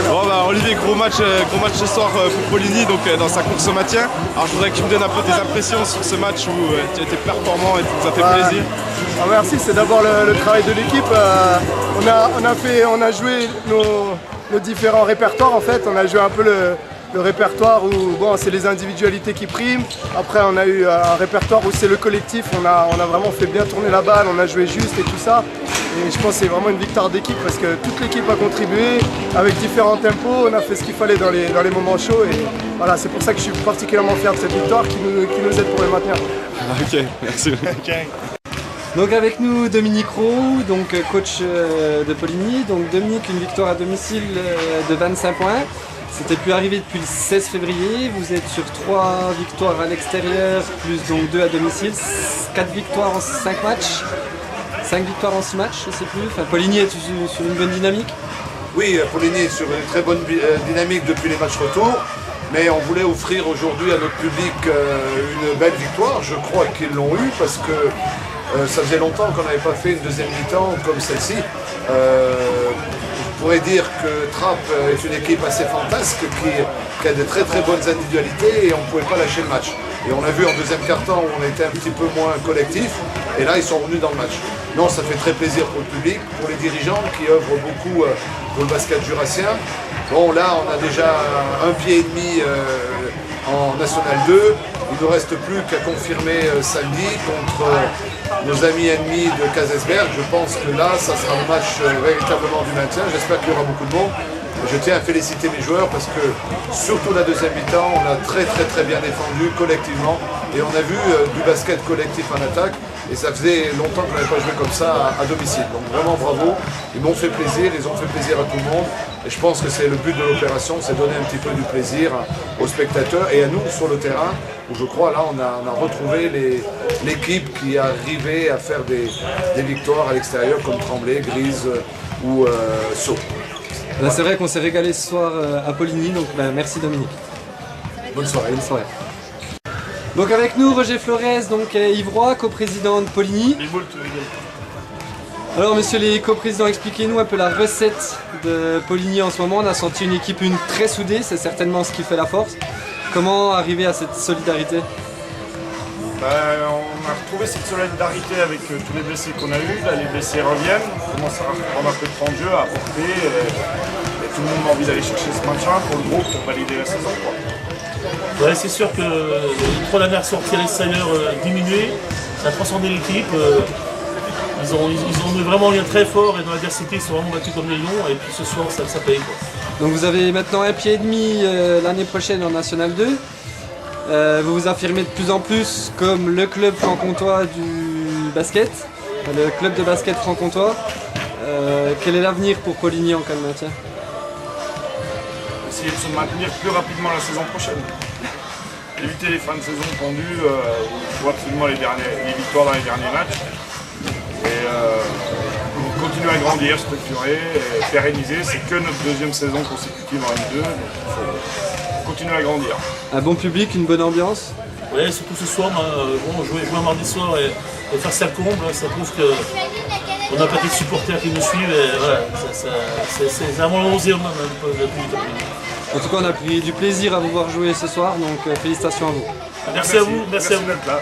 Bon, bah, Olivier, gros match ce soir pour Poligny, donc dans sa course au maintien. Alors je voudrais que tu me donnes un peu tes impressions sur ce match où tu as été performant et tout ça fait plaisir. Merci, c'est d'abord le travail de l'équipe. On a joué nos différents répertoires en fait. On a joué un peu le répertoire où bon, c'est les individualités qui priment. Après on a eu un répertoire où c'est le collectif. On a vraiment fait bien tourner la balle, on a joué juste et tout ça. Et je pense que c'est vraiment une victoire d'équipe parce que toute l'équipe a contribué avec différents tempos. On a fait ce qu'il fallait dans les moments chauds. Et voilà, c'est pour ça que je suis particulièrement fier de cette victoire qui nous aide pour le maintien. Ok, merci. Okay. Donc avec nous Dominique Roux, donc coach de Poligny. Donc Dominique, une victoire à domicile de 25 points. C'était plus arrivé depuis le 16 février. Vous êtes sur 3 victoires à l'extérieur, plus donc 2 à domicile. 4 victoires en 5 matchs. 5 victoires en 6 matchs, je ne sais plus. Enfin, Poligny est sur une bonne dynamique. Oui, Poligny est sur une très bonne dynamique depuis les matchs retour. Mais on voulait offrir aujourd'hui à notre public une belle victoire. Je crois qu'ils l'ont eu parce que ça faisait longtemps qu'on n'avait pas fait une deuxième mi-temps comme celle-ci. Je pourrais dire que Trappes est une équipe assez fantasque qui a de très très bonnes individualités et on ne pouvait pas lâcher le match. Et on a vu en deuxième quart-temps où on était un petit peu moins collectif et là ils sont revenus dans le match. Non, ça fait très plaisir pour le public, pour les dirigeants qui œuvrent beaucoup pour le basket jurassien. Bon, là on a déjà un pied et demi en National 2. Il ne nous reste plus qu'à confirmer samedi contre nos amis ennemis de Kazelsberg. Je pense que là, ça sera le match véritablement du maintien. J'espère qu'il y aura beaucoup de monde. Je tiens à féliciter mes joueurs parce que, surtout la deuxième mi-temps, on a très bien défendu collectivement. Et on a vu du basket collectif en attaque. Et ça faisait longtemps qu'on n'avait pas joué comme ça à domicile. Donc vraiment bravo. Ils m'ont fait plaisir, ils ont fait plaisir à tout le monde. Et je pense que c'est le but de l'opération, c'est donner un petit peu du plaisir aux spectateurs et à nous sur le terrain, où je crois là on a retrouvé l'équipe qui arrivait à faire des victoires à l'extérieur comme Tremblay, Grise ou Sceaux. Là, c'est vrai qu'on s'est régalé ce soir à Poligny, donc merci Dominique. Bonne soirée. Bonne soirée. Donc avec nous Roger Flores, donc Ivroy, coprésident de Poligny. Alors messieurs les coprésidents, expliquez-nous un peu la recette de Poligny en ce moment. On a senti une équipe très soudée, c'est certainement ce qui fait la force. Comment arriver à cette solidarité? On a retrouvé cette solidarité avec tous les blessés qu'on a eus. Là, les blessés reviennent, on commence à reprendre un peu de temps de jeu, à apporter. Et tout le monde a envie d'aller chercher ce maintien pour le groupe, pour valider la saison, quoi. Ouais, c'est sûr que les 3 dernières sorties à l'extérieur diminuées, ça a transcendé l'équipe. Ils ont mis vraiment un lien très fort et dans l'adversité ils sont vraiment battus comme des lions et puis ce soir ça paye quoi. Donc vous avez maintenant un pied et demi l'année prochaine en National 2. Vous vous affirmez de plus en plus comme le club franc-comtois du basket, le club de basket franc-comtois. Quel est l'avenir pour Poligny en cas de maintien? Essayer de se maintenir plus rapidement la saison prochaine. Éviter les fins de saison tendues, il faut absolument les victoires dans les derniers matchs. Et continuer à grandir, structurer, et pérenniser. C'est que notre deuxième saison consécutive en N2, donc il faut continuer à grandir. Un bon public, une bonne ambiance? Ouais, surtout ce soir, jouer un mardi soir et faire ça comble, ça prouve qu'on a pas de supporters qui nous suivent. Et voilà, c'est vraiment le 11e En tout cas, on a pris du plaisir à vous voir jouer ce soir, donc félicitations à vous. Merci à vous, merci à vous. D'être là.